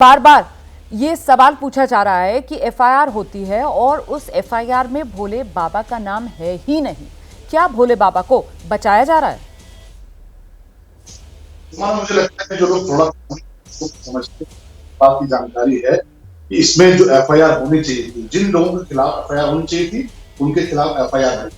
बार बार ये सवाल पूछा जा रहा है कि एफआईआर होती है और उस एफआईआर में भोले बाबा का नाम है ही नहीं। क्या भोले बाबा को बचाया जा रहा है? मुझे लगता है कि जो लोग थोड़ा समझते बात की जानकारी है कि इसमें जो एफआईआर होनी चाहिए थी, जिन लोगों के खिलाफ एफआईआर होनी चाहिए थी, उनके खिलाफ एफआईआर है।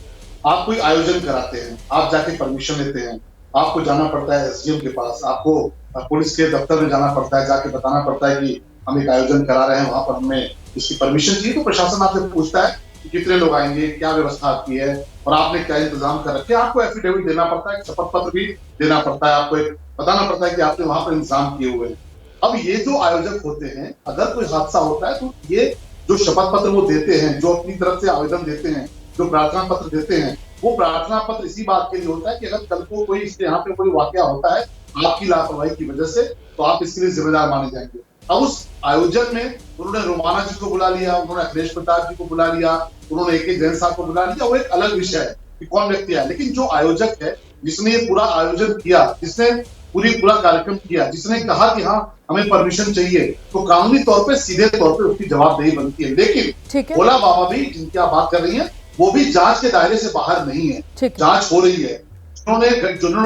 आप कोई आयोजन कराते हैं, आप जाके परमिशन लेते हैं, आपको जाना पड़ता है एसडीएम के पास, आपको पुलिस के दफ्तर में जाना पड़ता है, जाके बताना पड़ता है कि हम एक आयोजन करा रहे हैं, वहां पर हमें इसकी परमिशन चाहिए। तो प्रशासन आपसे पूछता है कि कितने लोग आएंगे, क्या व्यवस्था आपकी है और आपने क्या इंतजाम कर रखे। आपको एफिडेविट देना पड़ता है, शपथ पत्र भी देना पड़ता है, आपको एक बताना पड़ता है कि आपने वहां पर इंतजाम किए हुए हैं। अब ये जो आयोजक होते हैं, अगर कोई हादसा होता है तो ये जो शपथ पत्र वो देते हैं, जो अपनी तरफ से आवेदन देते हैं, जो प्रार्थना पत्र देते हैं, वो प्रार्थना पत्र इसी बात के लिए होता है कि अगर कल को कोई इसके यहाँ पे कोई वाकया होता है आपकी लापरवाही की वजह से, तो आप इसके लिए जिम्मेदार माने जाएंगे। अब उस आयोजन में उन्होंने रोमाना जी को बुला लिया, उन्होंने अखिलेश प्रताप जी को बुला लिया, उन्होंने AK जैन साहब को बुला लिया। वो एक अलग विषय है कि कौन व्यक्ति है, लेकिन जो आयोजक है, जिसने ये पूरा आयोजन किया, जिसने पूरा कार्यक्रम किया, जिसने कहा कि हाँ हमें परमिशन चाहिए, तो कानूनी तौर पे सीधे तौर पे उसकी जवाबदेही बनती है। लेकिन भोला बाबा भी जिनकी आप बात कर रही हैं, वो भी जांच के दायरे से बाहर नहीं है। जांच हो रही है। जिन्होंने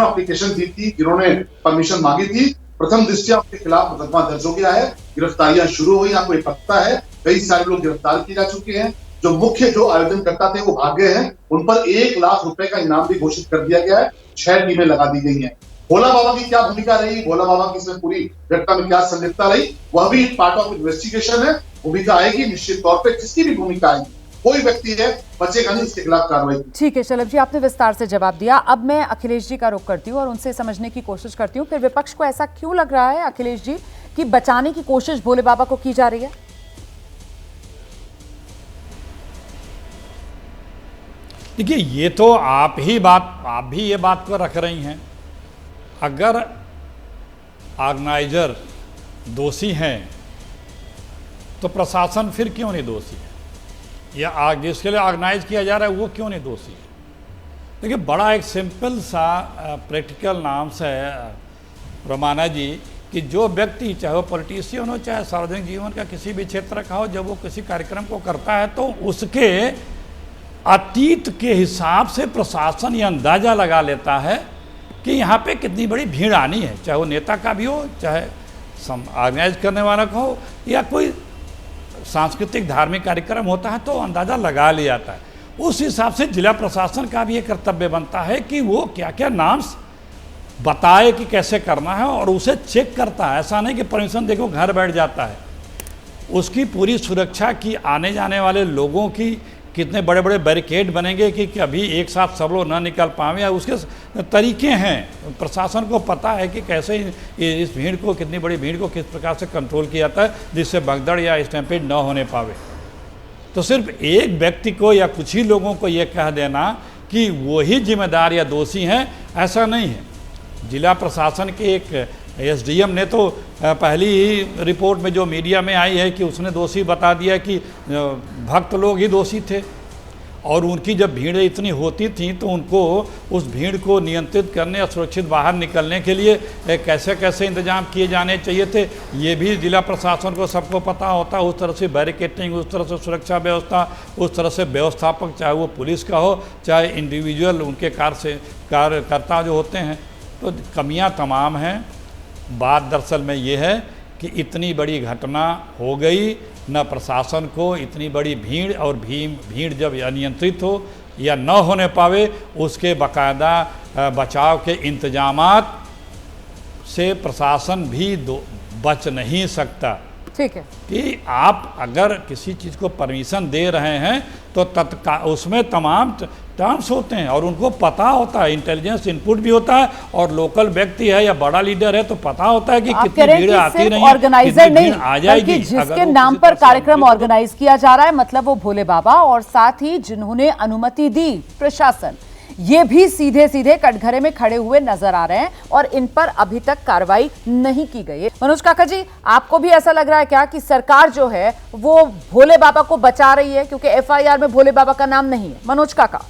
एप्लीकेशन दी थी, जिन्होंने परमिशन मांगी थी, प्रथम दृष्टया उनके खिलाफ मुकदमा दर्ज हो गया है, गिरफ्तारियां शुरू हुई। आपको पता है कई सारे लोग गिरफ्तार किए जा चुके हैं। जो मुख्य जो आयोजन करता थे वो भाग गए हैं, उन पर 1 लाख रुपए का इनाम भी घोषित कर दिया गया है। 6 टीमें लगा दी गई हैं। भोला बाबा की क्या भूमिका रही, भोला बाबा की इसमें पूरी घटना में क्या संलिप्तता रही, वह भी पार्ट ऑफ इन्वेस्टिगेशन है। भूमिका आएगी निश्चित तौर पर, जिसकी भी भूमिका आएगी, कोई व्यक्ति है बचेगा नहीं, इसके खिलाफ कार्रवाई। ठीक है शलभ जी, आपने विस्तार से जवाब दिया। अब मैं अखिलेश जी का रुख करती हूँ और उनसे समझने की कोशिश करती हूँ, फिर विपक्ष को ऐसा क्यों लग रहा है अखिलेश जी कि बचाने की कोशिश भोले बाबा को की जा रही है? देखिए, ये तो आप भी ये बात को रख रही हैं। अगर ऑर्गेनाइजर दोषी हैं तो प्रशासन फिर क्यों नहीं दोषी है, या जिसके लिए ऑर्गेनाइज किया जा रहा है वो क्यों नहीं दोषी है? देखिए, बड़ा एक सिंपल सा प्रैक्टिकल नाम से रोमाना जी कि जो व्यक्ति, चाहे वो पॉलिटिशियन हो, चाहे सार्वजनिक जीवन का किसी भी क्षेत्र का हो, जब वो किसी कार्यक्रम को करता है तो उसके अतीत के हिसाब से प्रशासन ये अंदाज़ा लगा लेता है कि यहाँ पे कितनी बड़ी भीड़ आनी है, चाहे वो नेता का भी हो, चाहे ऑर्गेनाइज करने वाला का हो, या कोई सांस्कृतिक धार्मिक कार्यक्रम होता है, तो अंदाज़ा लगा लिया जाता है। उस हिसाब से जिला प्रशासन का भी ये कर्तव्य बनता है कि वो क्या क्या नाम्स बताए कि कैसे करना है और उसे चेक करता है। ऐसा नहीं कि परमिशन देखो घर बैठ जाता है। उसकी पूरी सुरक्षा की, आने जाने वाले लोगों की कितने बड़े बड़े बैरिकेड बनेंगे कि कभी एक साथ सब लोग ना निकल पाएं, उसके तरीके हैं। प्रशासन को पता है कि कैसे इस भीड़ को, कितनी बड़ी भीड़ को किस प्रकार से कंट्रोल किया जाता है जिससे भगदड़ या स्टैम्पेड न होने पावे। तो सिर्फ एक व्यक्ति को या कुछ ही लोगों को ये कह देना कि वो ही जिम्मेदार या दोषी हैं, ऐसा नहीं है। जिला प्रशासन के एक SDM ने तो पहली ही रिपोर्ट में जो मीडिया में आई है कि उसने दोषी बता दिया कि भक्त लोग ही दोषी थे, और उनकी जब भीड़ इतनी होती थी तो उनको उस भीड़ को नियंत्रित करने और सुरक्षित बाहर निकलने के लिए कैसे कैसे इंतजाम किए जाने चाहिए थे, ये भी जिला प्रशासन को सबको पता होता। उस तरह से बैरिकेटिंग, उस तरह से सुरक्षा व्यवस्था, उस तरह से व्यवस्थापक, चाहे वो पुलिस का हो चाहे इंडिविजुअल उनके कार्यकर्ता जो होते हैं, तो कमियाँ तमाम हैं। बात दरअसल में ये है कि इतनी बड़ी घटना हो गई, न प्रशासन को इतनी बड़ी भीड़, और भीड़ जब अनियंत्रित हो या न होने पावे, उसके बाकायदा बचाव के इंतजामात से प्रशासन भी बच नहीं सकता। ठीक है कि आप अगर किसी चीज़ को परमिशन दे रहे हैं तो तत्काल उसमें तमाम टर्म्स होते हैं और उनको पता होता है, इंटेलिजेंस इनपुट भी होता है, और लोकल व्यक्ति है या बड़ा लीडर है तो पता होता है कि कितनी भीड़ आती नहीं, ऑर्गेनाइजर नहीं आ जाएगी। जिसके नाम पर कार्यक्रम ऑर्गेनाइज किया जा रहा है, मतलब वो भोले बाबा, और साथ ही जिन्होंने अनुमति दी प्रशासन, ये भी सीधे सीधे कटघरे में खड़े हुए नजर आ रहे हैं और इन पर अभी तक कार्रवाई नहीं की गई है। मनोज काका जी, आपको भी ऐसा लग रहा है क्या कि सरकार जो है वो भोले बाबा को बचा रही है, क्योंकि FIR में भोले बाबा का नाम नहीं है? मनोज काका।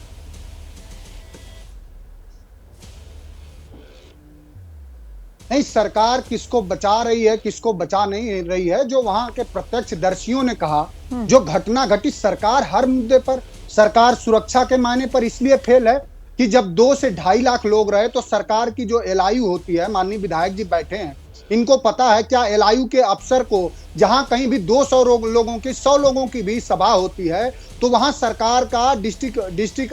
नहीं, सरकार किसको बचा रही है, किसको बचा नहीं रही है, जो वहां के प्रत्यक्षदर्शियों ने कहा, जो घटना घटी, सरकार हर मुद्दे पर, सरकार सुरक्षा के मायने पर इसलिए फेल है कि जब 2 से 2.5 लाख लोग रहे तो सरकार की जो एलआईयू होती है, माननीय विधायक जी बैठे हैं, इनको पता है क्या एलआईयू के अफसर को जहां कहीं भी 200 लोगों की 100 लोगों की भी सभा होती है तो वहां सरकार का डिस्ट्रिक्ट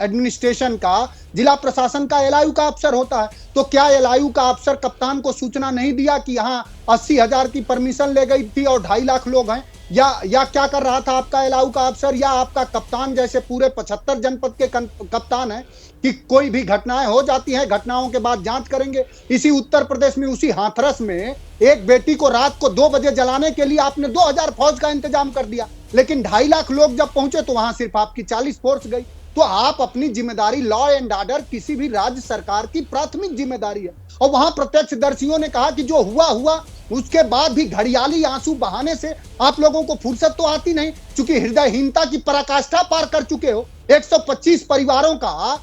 एडमिनिस्ट्रेशन का, जिला प्रशासन का एलआईयू का अफसर होता है। तो क्या एलआईयू का अफसर कप्तान को सूचना नहीं दिया कि यहाँ 80,000 की परमिशन ले गई थी और 2.5 लाख लोग हैं? या क्या कर रहा था आपका एलआईयू का अफसर या आपका कप्तान, जैसे पूरे 75 जनपद के कप्तान है कि कोई भी घटनाएं हो जाती हैं, घटनाओं के बाद जांच करेंगे। इसी उत्तर प्रदेश में, उसी हाथरस में एक बेटी को रात को 2 बजे जलाने के लिए आपने 2000 फौज का इंतजाम कर दिया, लेकिन 2.5 लाख लोग जब पहुंचे तो वहां सिर्फ आपकी 40 फोर्स गई। तो आप अपनी जिम्मेदारी, लॉ एंड ऑर्डर किसी भी राज्य सरकार की प्राथमिक जिम्मेदारी है। और वहां प्रत्यक्षदर्शियों ने कहा कि जो हुआ उसके बाद भी घड़ियाली आंसू बहाने से आप लोगों को फुर्सत तो आती नहीं, क्योंकि हृदयहीनता की पराकाष्ठा पार कर चुके हो। 125 परिवारों का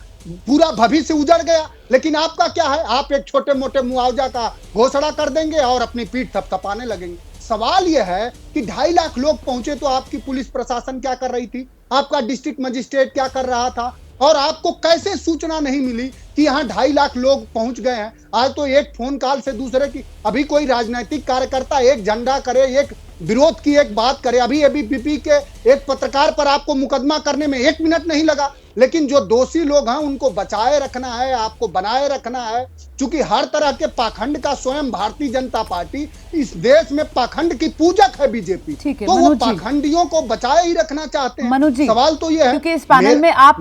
पूरा भविष्य उजड़ गया, लेकिन आपका क्या है? आप एक छोटे मोटे मुआवजा का घोषणा कर देंगे और अपनी पीठ थपथपाने लगेंगे। सवाल यह है कि 2.5 लाख लोग पहुंचे तो आपकी पुलिस प्रशासन क्या कर रही थी, आपका डिस्ट्रिक्ट मजिस्ट्रेट क्या कर रहा था, और आपको कैसे सूचना नहीं मिली कि यहाँ 2.5 लाख लोग पहुंच गए हैं? आज तो एक फोन कॉल से दूसरे की, अभी कोई राजनीतिक कार्यकर्ता एक झंडा करे, एक विरोध की एक बात करे, अभी एबीपी के एक पत्रकार पर आपको मुकदमा करने में 1 मिनट नहीं लगा, लेकिन जो दोषी लोग हैं उनको बचाए रखना है, आपको बनाए रखना है। क्योंकि हर तरह के पाखंड का स्वयं भारतीय जनता पार्टी इस देश में पाखंड की पूजक है बीजेपी, तो वो पाखंडियों को बचाए ही रखना चाहते हैं। मनोज जी, सवाल तो ये है, क्योंकि इस पैनल में आप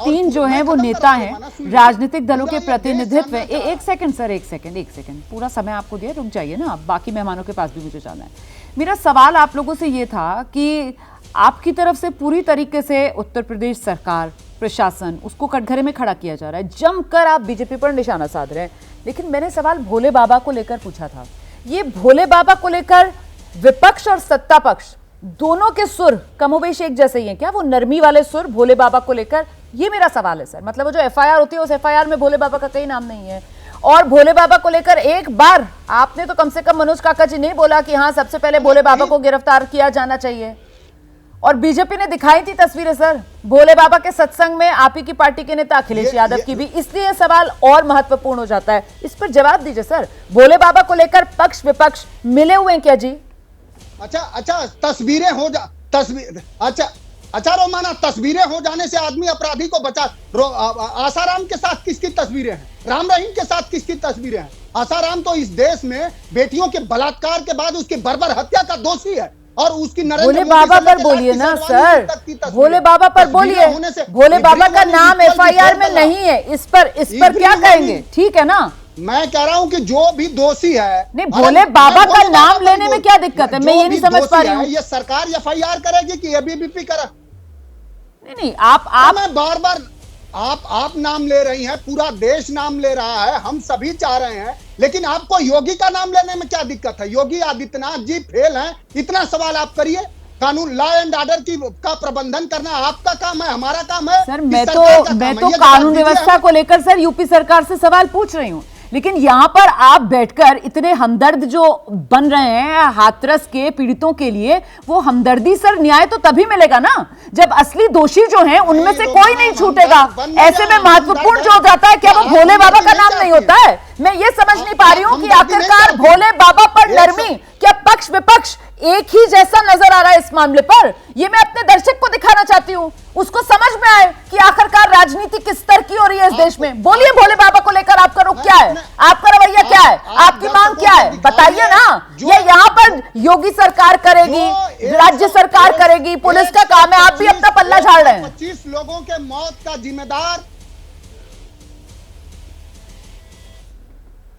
तीन जो हैं वो नेता हैं, राजनीतिक दलों के प्रतिनिधित्व है। एक सेकंड सर, एक सेकंड, पूरा समय आपको दिया, रुक जाइए ना, बाकी मेहमानों के पास भी मुझे जाना है। मेरा सवाल आप लोगों से ये था कि आपकी तरफ से पूरी तरीके से उत्तर प्रदेश सरकार, प्रशासन, उसको कटघरे में खड़ा किया जा रहा है, जमकर आप बीजेपी पर निशाना साध रहे हैं। लेकिन मैंने सवाल भोले बाबा को लेकर पूछा था। ये भोले बाबा को लेकर विपक्ष और सत्ता पक्ष दोनों के सुर कमोबेश एक जैसे ही हैं क्या? वो नरमी वाले सुर भोले बाबा को लेकर, ये मेरा सवाल है सर। मतलब वो जो एफआईआर होती है उस एफआईआर में भोले बाबा का कहीं नाम नहीं है। और भोले बाबा को लेकर एक बार आपने तो कम से कम मनोज काका जी ने बोला कि हाँ, सबसे पहले भोले बाबा को गिरफ्तार किया जाना चाहिए। और बीजेपी ने दिखाई थी तस्वीरें सर भोले बाबा के सत्संग में आप ही की पार्टी के नेता अखिलेश यादव की भी, इसलिए सवाल और महत्वपूर्ण हो जाता है। इस पर जवाब दीजिए सर, भोले बाबा को लेकर पक्ष विपक्ष मिले हुए हैं क्या जी? अच्छा, तस्वीरें हो जा, अच्छा रोमाना, तस्वीरें हो जाने से आदमी अपराधी को बचा। आसाराम के साथ किसकी तस्वीरें हैं? राम रहीम के साथ किसकी तस्वीरें हैं? आसाराम तो इस देश में बेटियों के बलात्कार के बाद उसकी बर्बर हत्या का दोषी है, और उसकी भोले बाबा पर बोलिए ना सर, भोले बाबा पर बोलिए। भोले बाबा का नाम एफआईआर में नहीं है, इस पर क्या कहेंगे? ठीक है ना, मैं कह रहा हूं कि जो भी दोषी है, नहीं, भोले बाबा का नाम लेने में क्या दिक्कत है? मैं ये नहीं समझ पा रही हूँ। ये सरकार एफआईआर करेगी कि एबीवीपी करे? नहीं, आप मैं बार आप नाम ले रही हैं, पूरा देश नाम ले रहा है, हम सभी चाह रहे हैं, लेकिन आपको योगी का नाम लेने में क्या दिक्कत है? योगी आदित्यनाथ जी फेल हैं, इतना सवाल आप करिए। कानून, लॉ एंड ऑर्डर का प्रबंधन करना आपका काम है, हमारा काम है सर। मैं तो कानून व्यवस्था को लेकर सर यूपी सरकार से सवाल पूछ रही हूँ, लेकिन यहां पर आप बैठकर इतने हमदर्द जो बन रहे हैं हाथरस के पीड़ितों के लिए, वो हमदर्दी सर न्याय तो तभी मिलेगा ना जब असली दोषी जो हैं उनमें से कोई नहीं छूटेगा। ऐसे में महत्वपूर्ण जो हो जाता है, क्या वो भोले बाबा का नाम नहीं होता है? मैं ये समझ नहीं पा रही हूं कि आखिरकार भोले बाबा पर नरमी, क्या पक्ष विपक्ष एक ही जैसा नजर आ रहा है इस मामले पर? ये मैं अपने दर्शक को दिखाना चाहती हूँ, उसको समझ में आए कि आखिरकार राजनीति किस स्तर की हो रही है इस देश में। बोलिए, भोले बाबा को लेकर आपका रुख क्या है, आपका रवैया क्या है, आपकी मांग क्या है, बताइए ना। ये यहाँ पर योगी सरकार करेगी, राज्य सरकार करेगी, पुलिस का काम है, आप भी अपना पल्ला झाड़ रहे हैं। 25 लोगों के मौत का जिम्मेदार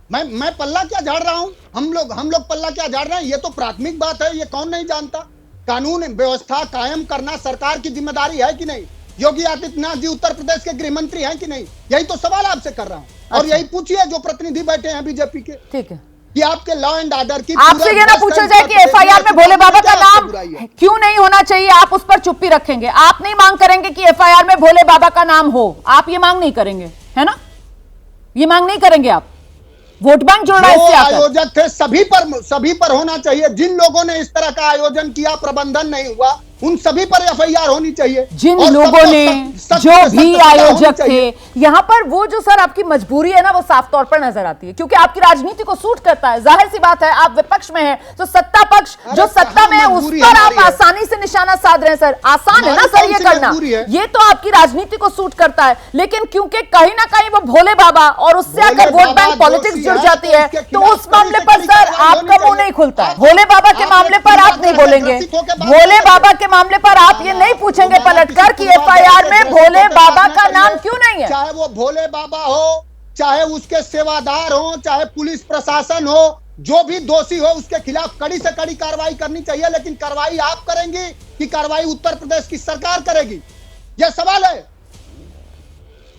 मैं पल्ला क्या झाड़ रहा हूं? हम लोग पल्ला क्या झाड़ रहे हैं? ये तो प्राथमिक बात है, ये कौन नहीं जानता। कानून व्यवस्था कायम करना सरकार की जिम्मेदारी है कि नहीं? योगी आदित्यनाथ जी उत्तर प्रदेश के गृह मंत्री हैं कि नहीं? यही तो सवाल आपसे कर रहा हूं। और यही पूछिए जो प्रतिनिधि बैठे हैं बीजेपी के, ठीक है, कि आपके लॉ एंड ऑर्डर की, आपसे ये ना पूछा जाए कि एफआईआर में भोले बाबा का नाम क्यों नहीं होना चाहिए, आप उस पर चुप्पी रखेंगे? आप नहीं मांग करेंगे कि एफआईआर में भोले बाबा का नाम हो? आप ये मांग नहीं करेंगे, है ना? ये मांग नहीं करेंगे आप? वोट बैंक जोड़ रहा है जो इससे आकर। आयोजक थे सभी पर होना चाहिए। जिन लोगों ने इस तरह का आयोजन किया, प्रबंधन नहीं हुआ, उन सभी पर एफआईआर होनी चाहिए। जिन और लोगों सबको ने सख्त जो से भी सख्त सजा होनी आयोजक थे, चाहिए। यहां पर वो जो सर आपकी मजबूरी है ना, वो साफ तौर पर नजर आती है, क्योंकि आपकी राजनीति को सूट करता है। जाहिर सी बात है, आप विपक्ष में हैं, तो सत्ता पक्ष अरे जो सत्ता में है उस मजबूरी पर आप हमारी है। आसानी से निशाना साध रहे हैं सर। आसान है ना हमारी सर कौन ये सी करना, मजबूरी है? ये तो आपकी राजनीति को सूट करता है। लेकिन क्योंकि कहीं ना कहीं वो भोले बाबा और उससे भोले अगर वोट बाबा बैंक पॉलिटिक्स दोषी जुड़ है, जाती तो है, उसके तो खिलाफ उस मामले कड़ी पर से सर कड़ी कार्रवाई आपका होनी मुंह नहीं चाहिए। खुलता है। आप- भोले बाबा के आप मामले एक पर आप बात नहीं है, बोलेंगे। ग्रसित होकर बात भोले करेंगे। बाबा के मामले पर आप ये नहीं पूछेंगे पलटकर कि एफआईआर में भोले बाबा का नाम क्यों नहीं है। चाहे वो भोले बाबा हो, चाहे उसके सेवादार हो, चाहे पुलिस प्रशासन हो, जो भी दोषी हो उसके खिलाफ कड़ी से कड़ी कार्रवाई करनी चाहिए। लेकिन कार्रवाई आप करेंगे कि कार्रवाई उत्तर प्रदेश की सरकार करेगी, यह सवाल है।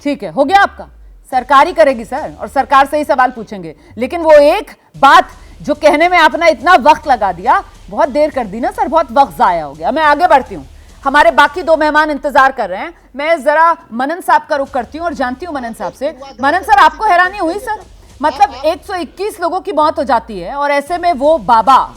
ठीक है, हो गया आपका। सरकार ही करेगी सर, और सरकार से ही सवाल पूछेंगे। लेकिन वो एक बात जो कहने में आपने इतना वक्त लगा दिया, बहुत देर कर दी ना सर, बहुत वक्त जाया हो गया। मैं आगे बढ़ती हूँ, हमारे बाकी दो मेहमान इंतजार कर रहे हैं। मैं जरा मनन साहब का रुख करती हूँ और जानती हूँ मनन साहब से। मनन सर, आपको हैरानी हुई सर? मतलब 121 लोगों की मौत हो जाती है, और ऐसे में वो बाबा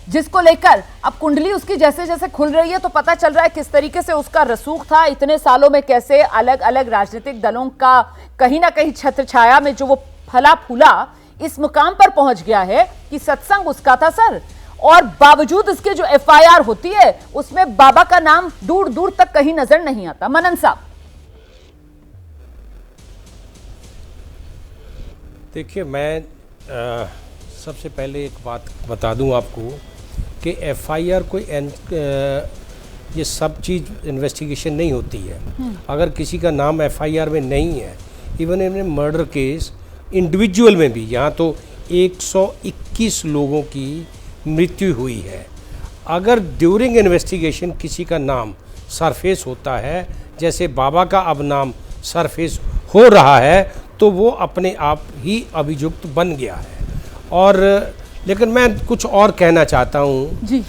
जिसको लेकर अब कुंडली उसकी जैसे जैसे खुल रही है, तो पता चल रहा है किस तरीके से उसका रसूख था इतने सालों में, कैसे अलग अलग राजनीतिक दलों का कहीं ना कहीं छत्र छाया में जो वो फला फूला इस मुकाम पर पहुंच गया है कि सत्संग उसका था सर। और बावजूद इसके जो एफआईआर होती है उसमें बाबा का नाम दूर दूर तक कहीं नजर नहीं आता। मनन साहब, देखिए, मैं सबसे पहले एक बात बता दूं आपको कि एफआईआर कोई ये सब चीज़ इन्वेस्टिगेशन नहीं होती है। अगर किसी का नाम एफआईआर में नहीं है, even in murder case individual में भी, यहाँ तो 121 लोगों की मृत्यु हुई है, अगर ड्यूरिंग इन्वेस्टिगेशन किसी का नाम सरफेस होता है, जैसे बाबा का अब नाम सरफेस हो रहा है, तो वो अपने आप ही अभियुक्त बन गया है। और लेकिन मैं कुछ और कहना चाहता हूँ जी,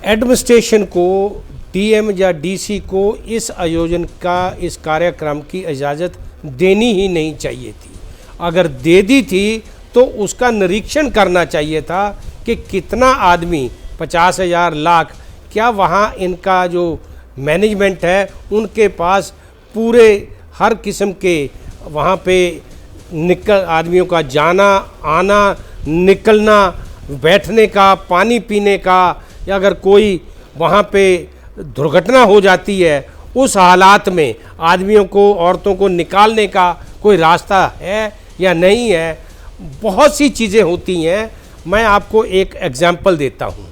एडमिनिस्ट्रेशन को, डीएम या डीसी को इस आयोजन का, इस कार्यक्रम की इजाज़त देनी ही नहीं चाहिए थी। अगर दे दी थी तो उसका निरीक्षण करना चाहिए था कि कितना आदमी, 50,000 लाख, क्या वहाँ इनका जो मैनेजमेंट है उनके पास पूरे हर किस्म के वहाँ पे आदमियों का जाना आना, निकलना, बैठने का, पानी पीने का, या अगर कोई वहाँ पे दुर्घटना हो जाती है उस हालात में आदमियों को, औरतों को निकालने का कोई रास्ता है या नहीं है। बहुत सी चीज़ें होती हैं। मैं आपको एक एग्जाम्पल देता हूँ।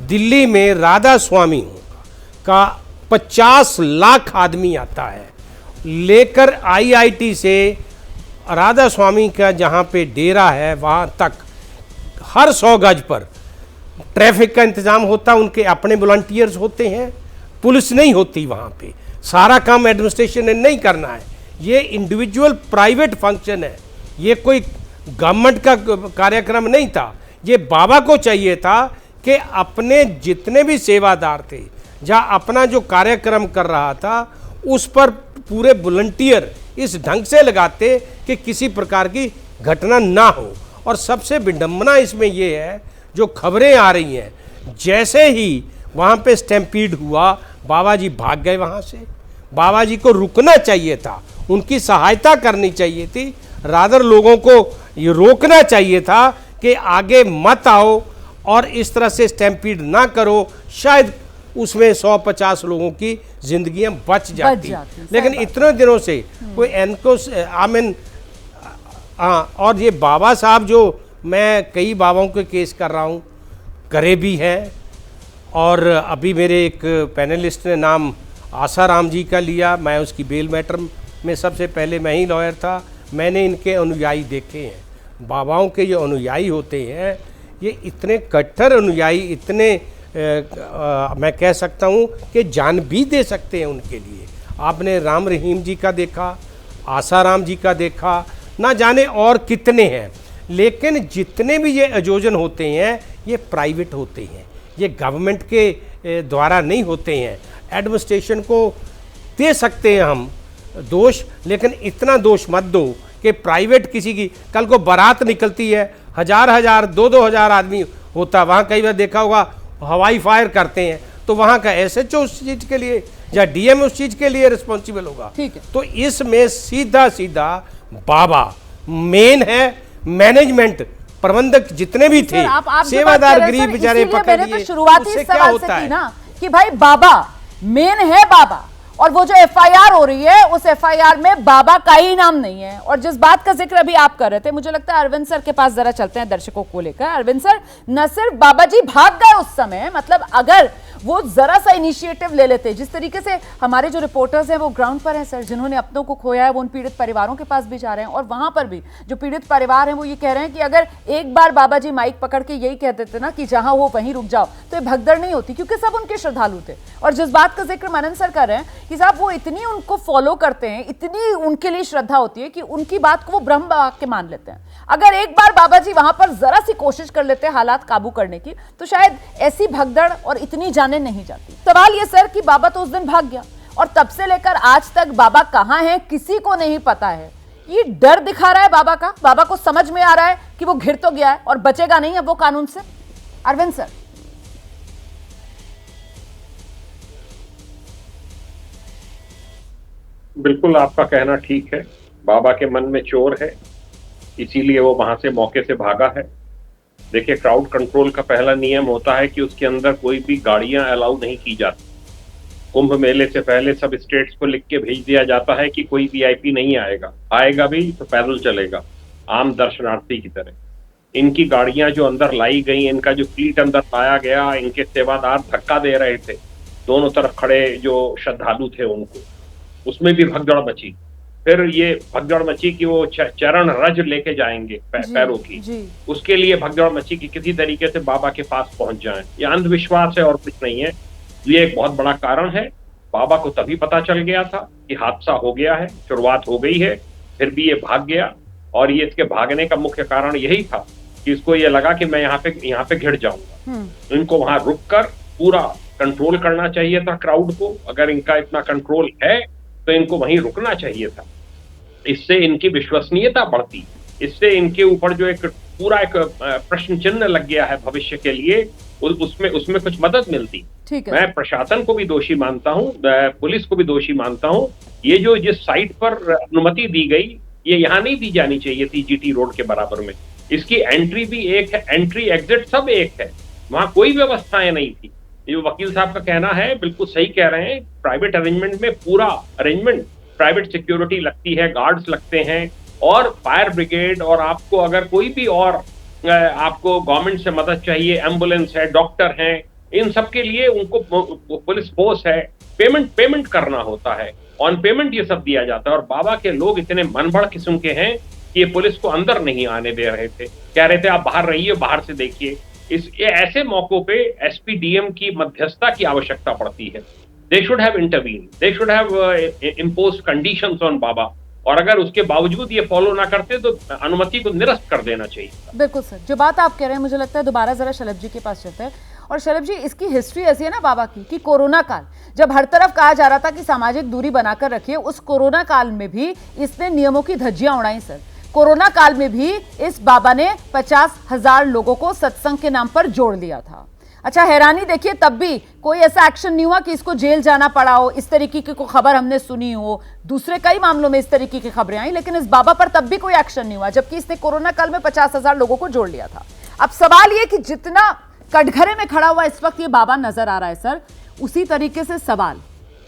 दिल्ली में राधा स्वामी का 50 लाख आदमी आता है लेकर आईआईटी से राधा स्वामी का जहाँ पे डेरा है वहाँ तक हर 100 गज पर ट्रैफिक का इंतज़ाम होता, उनके अपने वॉलंटियर्स होते हैं, पुलिस नहीं होती वहाँ पे। सारा काम एडमिनिस्ट्रेशन ने नहीं करना है, ये इंडिविजुअल प्राइवेट फंक्शन है, ये कोई गवर्नमेंट का कार्यक्रम नहीं था। ये बाबा को चाहिए था कि अपने जितने भी सेवादार थे, जहाँ अपना जो कार्यक्रम कर रहा था उस पर पूरे वॉलंटियर इस ढंग से लगाते कि किसी प्रकार की घटना ना हो। और सबसे विडंबना इसमें ये है, जो खबरें आ रही हैं, जैसे ही वहाँ पे स्टैम्पीड हुआ बाबा जी भाग गए वहाँ से। बाबा जी को रुकना चाहिए था, उनकी सहायता करनी चाहिए थी, रादर लोगों को ये रोकना चाहिए था कि आगे मत आओ और इस तरह से स्टैम्पीड ना करो। शायद उसमें 150 लोगों की जिंदगियां बच जाती। लेकिन इतने दिनों से कोई एनको आमिन और ये बाबा साहब, जो मैं कई बाबाओं के केस कर रहा हूँ, करे भी हैं। और अभी मेरे एक पैनलिस्ट ने नाम आसाराम जी का लिया, मैं उसकी बेल मैटर में सबसे पहले मैं ही लॉयर था। मैंने इनके अनुयायी देखे हैं। बाबाओं के जो अनुयायी होते हैं, ये इतने कट्टर अनुयायी, इतने मैं कह सकता हूँ कि जान भी दे सकते हैं उनके लिए। आपने राम रहीम जी का देखा, आसाराम जी का देखा, ना जाने और कितने हैं। लेकिन जितने भी ये आयोजन होते हैं ये प्राइवेट होते हैं, ये गवर्नमेंट के द्वारा नहीं होते हैं। एडमिनिस्ट्रेशन को दे सकते हैं हम दोष, लेकिन इतना दोष मत दो कि प्राइवेट किसी की कल को बारात निकलती है, 1000 2,000 आदमी होता, वहाँ कई बार देखा होगा हवाई फायर करते हैं, तो वहाँ का SHO उस चीज़ के लिए या DM उस चीज़ के लिए रिस्पॉन्सिबल होगा। ठीक है। तो इसमें सीधा सीधा बाबा मेन है, मैनेजमेंट प्रबंधक जितने भी थे, सेवादार गरीब बेचारे पकड़ लिए, शुरुआती उससे क्या सवाल होता से है की ना कि भाई बाबा मेन है बाबा, और वो जो FIR हो रही है उस FIR में बाबा का ही नाम नहीं है। और जिस बात का जिक्र अभी आप कर रहे थे, मुझे लगता है अरविंद सर के पास जरा चलते हैं दर्शकों को लेकर। अरविंद सर, न सिर्फ बाबा जी भाग गए उस समय, मतलब अगर वो जरा सा इनिशिएटिव ले लेते, जिस तरीके से हमारे जो रिपोर्टर्स हैं वो ग्राउंड पर हैं सर, जिन्होंने अपनों को खोया है, वो उन पीड़ित परिवारों के पास भी जा रहे हैं, और वहां पर भी जो पीड़ित परिवार हैं वो ये कह रहे हैं कि अगर एक बार बाबा जी माइक पकड़ के यही कह देते ना कि जहां हो वहीं रुक जाओ, तो ये भगदड़ नहीं होती, क्योंकि सब उनके श्रद्धालु थे। और जिस बात का जिक्र मनन सर कर रहे हैं कि साहब वो इतनी उनको फॉलो करते हैं, इतनी उनके लिए श्रद्धा होती है कि उनकी बात को वो ब्रह्म वाक्य मान लेते हैं। अगर एक बार बाबा जी वहां पर जरा सी कोशिश कर लेते हैं हालात काबू करने की, तो शायद ऐसी भगदड़ और इतनी जाने नहीं जाती। सवाल ये सर कि बाबा तो उस दिन भाग गया, और तब से लेकर आज तक बाबा कहां है किसी को नहीं पता है। ये डर दिखा रहा है बाबा का, बाबा को समझ में आ रहा है कि वो घिर तो गया है और बचेगा नहीं है वो कानून से। अरविंद सर, बिल्कुल आपका कहना ठीक है, बाबा के मन में चोर है, इसीलिए वो वहां से मौके से भागा है। देखिए, क्राउड कंट्रोल का पहला नियम होता है कि उसके अंदर कोई भी गाड़ियां अलाउ नहीं की जाती। कुंभ मेले से पहले सब स्टेट्स को लिख के भेज दिया जाता है कि कोई VIP नहीं आएगा, आएगा भी तो पैदल चलेगा, आम दर्शनार्थी की तरह। इनकी गाड़ियां जो अंदर लाई गई, इनका जो फ्लीट अंदर लाया गया, इनके सेवादार धक्का दे रहे थे दोनों तरफ खड़े जो श्रद्धालु थे उनको, उसमें भी भगदड़ मची। फिर ये भगदड़ मची कि वो चरण रज लेके जाएंगे पैरों की, उसके लिए भगदड़ मची कि किसी तरीके से बाबा के पास पहुंच जाएं। ये अंधविश्वास है और कुछ नहीं है, ये एक बहुत बड़ा कारण है। बाबा को तभी पता चल गया था कि हादसा हो गया है, शुरुआत हो गई है, फिर भी ये भाग गया। और ये इसके भागने का मुख्य कारण यही था कि इसको ये लगा कि मैं यहाँ पे घिर जाऊंगा। इनको वहां रुक कर पूरा कंट्रोल करना चाहिए था क्राउड को। अगर इनका इतना कंट्रोल है तो इनको वहीं रुकना चाहिए था। इससे इनकी विश्वसनीयता बढ़ती, इससे इनके ऊपर जो एक पूरा एक प्रश्न चिन्ह लग गया है भविष्य के लिए, उसमें कुछ मदद मिलती। मैं प्रशासन को भी दोषी मानता हूँ, पुलिस को भी दोषी मानता हूँ। ये जो जिस साइट पर अनुमति दी गई, ये यहाँ नहीं दी जानी चाहिए थी GT रोड के बराबर में। इसकी एंट्री भी एक है, एंट्री एग्जिट सब एक है, वहां कोई व्यवस्थाएं नहीं थी। ये वकील साहब का कहना है, बिल्कुल सही कह रहे हैं। प्राइवेट अरेंजमेंट में पूरा अरेंजमेंट, प्राइवेट सिक्योरिटी लगती है, गार्ड्स लगते हैं, और फायर ब्रिगेड, और आपको अगर कोई भी और आपको गवर्नमेंट से मदद चाहिए, एम्बुलेंस है, डॉक्टर हैं, इन सब के लिए उनको पुलिस फोर्स है, पेमेंट करना होता है, ऑन पेमेंट ये सब दिया जाता है। और बाबा के लोग इतने मनबड़ किस्म के हैं कि ये पुलिस को अंदर नहीं आने दे रहे थे, कह रहे थे आप बाहर रहिए, बाहर से देखिए। ऐसे मौकों पे SP DM की मध्यस्थता की आवश्यकता पड़ती है। They should have intervene, they should have impose conditions on बाबा, और अगर उसके बावजूद ये फॉलो ना करते तो अनुमति को निरस्त कर देना चाहिए। बिल्कुल सर, जो बात आप कह रहे हैं, मुझे लगता है दोबारा जरा शलभ जी के पास चलते हैं। और शलभ जी, इसकी हिस्ट्री ऐसी है ना बाबा की कि कोरोना काल, जब हर तरफ कहा जा रहा था कि सामाजिक दूरी बनाकर रखिए, उस कोरोना काल में भी इसने नियमों की धज्जियां उड़ाई सर। कोरोना काल में भी इस बाबा ने 50,000 लोगों को सत्संग के नाम पर जोड़ लिया था। अच्छा, हैरानी देखिए, तब भी कोई ऐसा एक्शन नहीं हुआ कि इसको जेल जाना पड़ा हो, इस तरीके की कोई खबर हमने सुनी हो। दूसरे कई मामलों में इस तरीके की खबरें आई, लेकिन इस बाबा पर तब भी कोई एक्शन नहीं हुआ, जबकि इसने कोरोना काल में 50,000 लोगों को जोड़ लिया था। अब सवाल ये कि जितना कटघरे में खड़ा हुआ इस वक्त ये बाबा नजर आ रहा है सर, उसी तरीके से सवाल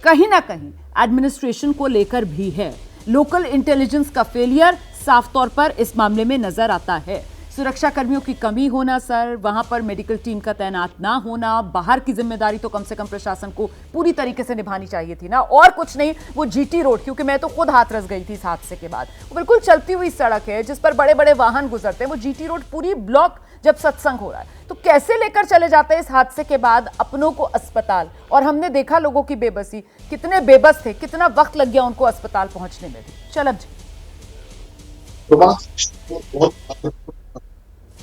कहीं ना कहीं एडमिनिस्ट्रेशन को लेकर भी है। लोकल इंटेलिजेंस का फेलियर साफ तौर पर इस मामले में नजर आता है। सुरक्षा कर्मियों की कमी होना सर, वहां पर मेडिकल टीम का तैनात ना होना, बाहर की जिम्मेदारी तो कम से कम प्रशासन को पूरी तरीके से निभानी चाहिए थी ना। और कुछ नहीं, वो GT रोड, क्योंकि मैं तो खुद हाथरस गई थी इस हादसे के बाद, वो बिल्कुल चलती हुई सड़क है जिस पर बड़े बड़े वाहन गुजरते हैं। वो GT रोड पूरी ब्लॉक जब सत्संग हो रहा है, तो कैसे लेकर चले जाते हैं इस हादसे के बाद अपनों को अस्पताल। और हमने देखा लोगों की बेबसी, कितने बेबस थे, कितना वक्त लग गया उनको अस्पताल पहुंचने में भी। शलभ जी,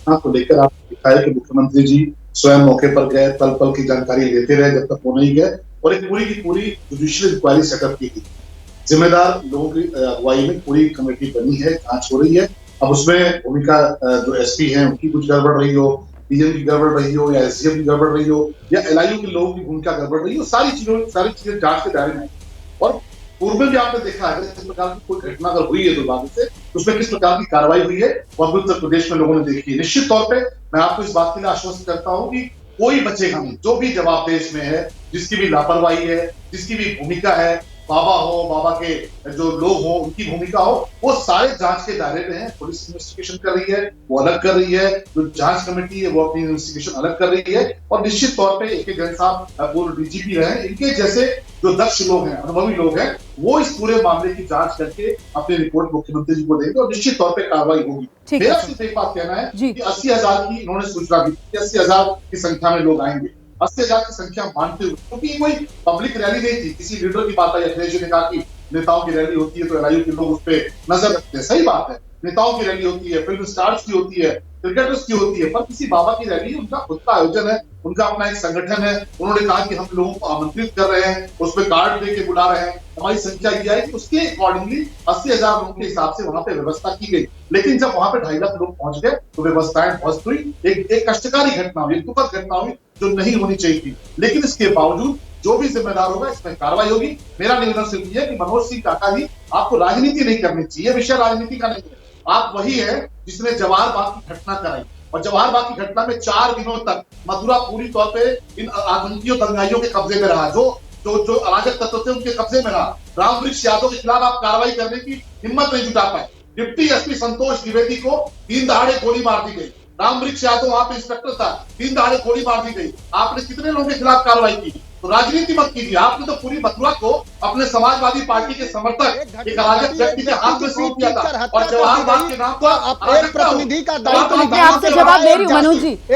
को लेकर आप दिखाया कि मुख्यमंत्री जी स्वयं मौके पर गए, पल पल की जानकारी लेते रहे जब तक वो नहीं गए, और एक पूरी की पूरी जुडिशियल इंक्वायरी सेटअप की थी। जिम्मेदार लोगों की अगुवाई में पूरी कमेटी बनी है, जांच हो रही है। अब उसमें भूमिका जो एसपी हैं उनकी कुछ गड़बड़ रही हो, डीएम की गड़बड़ रही हो, या एसडीएम की गड़बड़ रही हो, या एलआईयू के लोगों की भूमिका गड़बड़ रही हो, सारी चीजें जांच के दायरे में। और पूर्व में भी आपने देखा है इस प्रकार की कोई घटना अगर हुई है दुर्भाग्य से, उसमें किस प्रकार की कार्रवाई हुई है वो अभी उत्तर प्रदेश में लोगों ने देखी है। निश्चित तौर पे मैं आपको इस बात के लिए आश्वस्त करता हूं कि कोई बचेगा नहीं, जो भी जवाबदेह इसमें है, जिसकी भी लापरवाही है, जिसकी भी भूमिका है, बाबा हो, बाबा के जो लोग हो, उनकी भूमिका हो, वो सारे जांच के दायरे में है। पुलिस इन्वेस्टिगेशन कर रही है, वो अलग कर रही है, जो जांच कमेटी है वो अपनी इन्वेस्टिगेशन अलग कर रही है। और निश्चित तौर पे AK जैन साहब पूर्व डीजीपी रहे, इनके जैसे जो दक्ष लोग हैं, अनुभवी लोग हैं, वो इस पूरे मामले की जांच करके अपनी रिपोर्ट मुख्यमंत्री जी को देंगे और निश्चित तौर पे कार्रवाई होगी। मेरा सिर्फ एक बात कहना है कि 80,000 की इन्होंने सूचना दी कि 80,000 की संख्या में लोग आएंगे। 80,000 की संख्या मानते हुए, क्योंकि ये कोई पब्लिक रैली नहीं थी, किसी लीडर की बात आई। अखिलेश जी ने कहा कि नेताओं की रैली होती है तो एलआईयू के लोग उस पर नजर रखते हैं, सही बात है। नेताओं की रैली होती है, फिल्म स्टार्स की होती है, क्रिकेटर्स की होती है, पर किसी बाबा की रैली उनका खुद का आयोजन है, उनका अपना एक संगठन है। उन्होंने कहा कि हम लोगों को आमंत्रित कर रहे हैं, उसमें कार्ड दे के बुला रहे हैं, हमारी संख्या ये है कि उसके अकॉर्डिंगली 80,000 लोगों के हिसाब से वहां पे व्यवस्था की गई। लेकिन जब वहां पे 2.5 लाख लोग पहुंच गए तो व्यवस्थाएं ध्वस्त हुई। एक कष्टकारी घटना हुई, एक दुखद घटना हुई जो नहीं होनी चाहिए थी। लेकिन इसके बावजूद जो भी जिम्मेदार होगा इसमें कार्रवाई होगी। मेरा निवेदन सिर्फ ये है कि मनोज सिंह काका जी, आपको राजनीति नहीं करनी चाहिए, विषय राजनीति का नहीं है। आप वही है जिसने जवाहर बाग की घटना कराई, और जवाहर बाग की घटना में 4 दिनों तक मथुरा पूरी तौर पे इन आतंकियों दंगाइयों के कब्जे में रहा, जो अराजक तत्व थे उनके कब्जे में रहा। रामवृक्ष यादव के खिलाफ आप कार्रवाई करने की हिम्मत नहीं जुटा पाए। डिप्टी एसपी संतोष द्विवेदी को दिन दहाड़े गोली मार दी गई। रामवृक्ष यादव वहां पे इंस्पेक्टर था, दिन दहाड़े गोली मार दी गई। आपने कितने लोगों के खिलाफ कार्रवाई की? तो राजनीति मत कीजिए। आपने तो पूरी मथुरा को अपने समाजवादी पार्टी के समर्थक एक अराजक व्यक्ति के हाथ में सौंप दिया था, और जवाहर बाग के नाम पर एक प्रतिनिधि का दायित्व मैं आपसे जवाब दे रही हूँ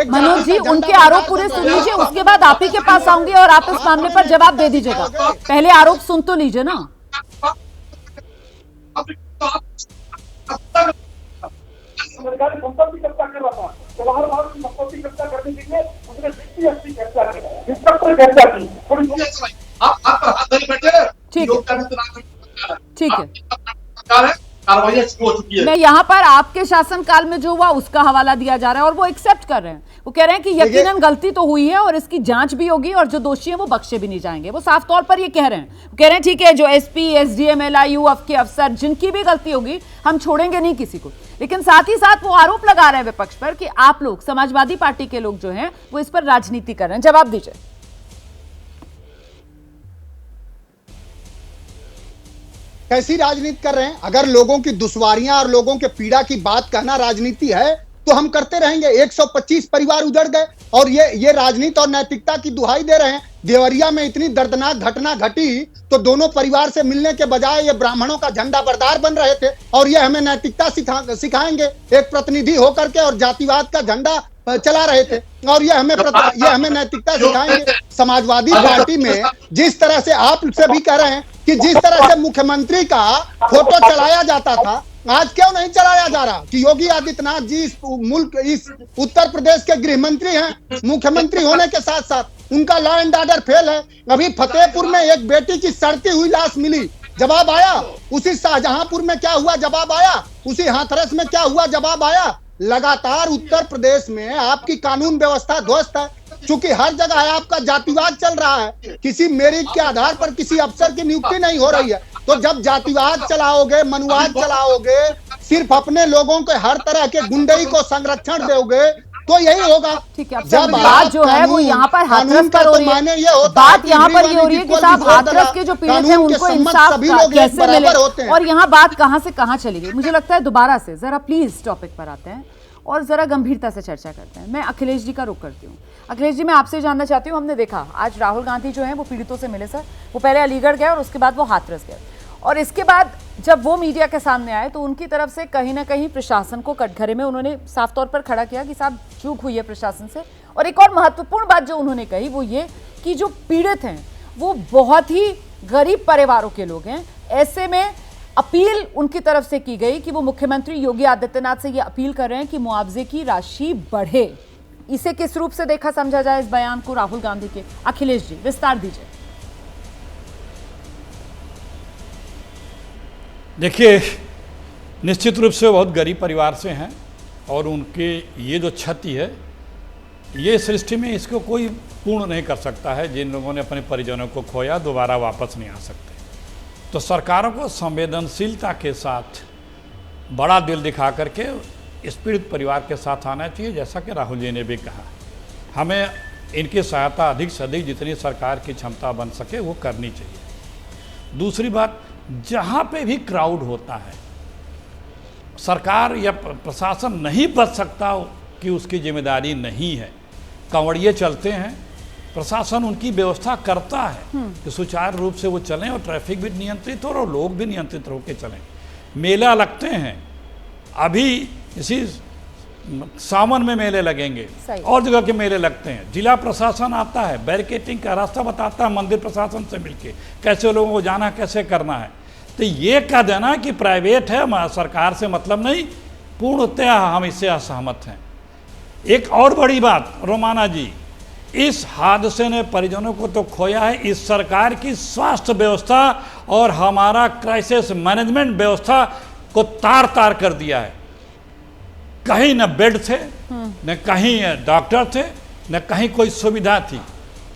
मनोज जी, उनके आरोप पूरे सुन लीजिए, उसके बाद आप ही के पास आऊंगी और आप इस मामले पर जवाब दे दीजिएगा। पहले आरोप सुन तो लीजिए ना। संपत्ति कब्जा कर रहा था, जवाहर बाग की संपत्ति कब्जा करने के लिए उसने डिप्टी एसपी कब्जा किया, इंस्पेक्टर कब्जा की। ठीक है, कार्रवाई हो चुकी है। मैं यहाँ पर आपके शासनकाल में जो हुआ उसका हवाला दिया जा रहा है और वो एक्सेप्ट कर रहे हैं। वो कह रहे हैं कि यकीनन गलती तो हुई है और इसकी जांच भी होगी और जो दोषी हैं वो बख्शे भी नहीं जाएंगे। वो साफ तौर पर ये कह रहे हैं। वो कह रहे हैं ठीक है, जो एसपी, एसडीएम, एलआईयू के अफसर जिनकी भी गलती होगी हम छोड़ेंगे नहीं किसी को। लेकिन साथ ही साथ वो आरोप लगा रहे हैं विपक्ष पर कि आप लोग, समाजवादी पार्टी के लोग जो हैं वो इस पर राजनीति कर रहे हैं। जवाब दीजिए। कैसी राजनीति कर रहे हैं? अगर लोगों की दुश्वारियां और लोगों के पीड़ा की बात कहना राजनीति है तो हम करते रहेंगे। 125 परिवार उजड़ गए और ये राजनीति और नैतिकता की दुहाई दे रहे हैं। देवरिया में इतनी दर्दनाक घटना घटी तो दोनों परिवार से मिलने के बजाय ये ब्राह्मणों का झंडा बरदार बन रहे थे और ये हमें नैतिकता सिखाएंगे एक प्रतिनिधि होकर के, और जातिवाद का झंडा चला रहे थे और ये हमें नैतिकता सिखाएंगे। समाजवादी पार्टी में जिस तरह से आप से भी कह रहे हैं कि जिस तरह से मुख्यमंत्री का फोटो चलाया जाता था, आज क्यों नहीं चलाया जा रहा? कि योगी आदित्यनाथ जी इस उत्तर प्रदेश के गृह मंत्री हैं, मुख्यमंत्री होने के साथ साथ उनका लॉ एंड ऑर्डर फेल है। अभी फतेहपुर में एक बेटी की सड़ती हुई लाश मिली, जवाब आया। उसी शाहजहांपुर में क्या हुआ, जवाब आया। उसी हाथरस में क्या हुआ, जवाब आया। लगातार उत्तर प्रदेश में आपकी कानून व्यवस्था ध्वस्त है, क्योंकि हर जगह आपका जातिवाद चल रहा है। किसी मेरिट के आधार पर किसी अफसर की नियुक्ति नहीं हो रही है। तो जब जातिवाद चलाओगे, मनुवाद चलाओगे, सिर्फ अपने लोगों के हर तरह के गुंडई को संरक्षण दोगे तो यही होगा। ठीक है, जब बात जो है वो यहाँ पर हाथरस पर हो रही है, बात यहाँ पर ये हो रही है कि साहब हाथरस के जो पीड़ित हैं उनको इंसाफ कैसे मिले, और यहाँ बात कहाँ से कहाँ चली गई। मुझे लगता है दोबारा से जरा प्लीज टॉपिक पर आते हैं और जरा गंभीरता से चर्चा करते हैं। मैं अखिलेश जी का रुख करती हूँ। अखिलेश जी, मैं आपसे जानना चाहती हूँ, हमने देखा आज राहुल गांधी जो है वो पीड़ितों से मिले। सर, वो पहले अलीगढ़ गए और उसके बाद वो हाथरस गए, और इसके बाद जब वो मीडिया के सामने आए तो उनकी तरफ से कहीं ना कहीं प्रशासन को कटघरे में उन्होंने साफ तौर पर खड़ा किया कि साहब चूक हुई है प्रशासन से। और एक और महत्वपूर्ण बात जो उन्होंने कही वो ये कि जो पीड़ित हैं वो बहुत ही गरीब परिवारों के लोग हैं। ऐसे में अपील उनकी तरफ से की गई कि वो मुख्यमंत्री योगी आदित्यनाथ से ये अपील कर रहे हैं कि मुआवजे की राशि बढ़े। इसे किस रूप से देखा समझा जाए इस बयान को राहुल गांधी के? अखिलेश जी, विस्तार दीजिए। देखिए, निश्चित रूप से बहुत गरीब परिवार से हैं और उनके ये जो क्षति है, ये सृष्टि में इसको कोई पूर्ण नहीं कर सकता है। जिन लोगों ने अपने परिजनों को खोया दोबारा वापस नहीं आ सकते। तो सरकारों को संवेदनशीलता के साथ बड़ा दिल दिखा करके इस पीड़ित परिवार के साथ आना चाहिए। जैसा कि राहुल जी ने भी कहा, हमें इनकी सहायता अधिक से अधिक जितनी सरकार की क्षमता बन सके वो करनी चाहिए। दूसरी बात, जहाँ पे भी क्राउड होता है, सरकार या प्रशासन नहीं बच सकता कि उसकी जिम्मेदारी नहीं है। कांवड़िए चलते हैं, प्रशासन उनकी व्यवस्था करता है कि सुचारू रूप से वो चलें और ट्रैफिक भी नियंत्रित हो और लोग भी नियंत्रित होकर चलें। मेला लगते हैं, अभी इसी सावन में मेले लगेंगे और जगह के मेले लगते हैं। जिला प्रशासन आता है, बैरिकेटिंग का रास्ता बताता है मंदिर प्रशासन से मिलके कैसे लोगों को जाना, कैसे करना है। तो ये कह देना कि प्राइवेट है, सरकार से मतलब नहीं, पूर्णतः हम इससे असहमत हैं। एक और बड़ी बात, रोमाना जी, इस हादसे ने परिजनों को तो खोया है, इस सरकार की स्वास्थ्य व्यवस्था और हमारा क्राइसिस मैनेजमेंट व्यवस्था को तार तार कर दिया है। कहीं न बेड थे, न कहीं डॉक्टर थे, न कहीं कोई सुविधा थी।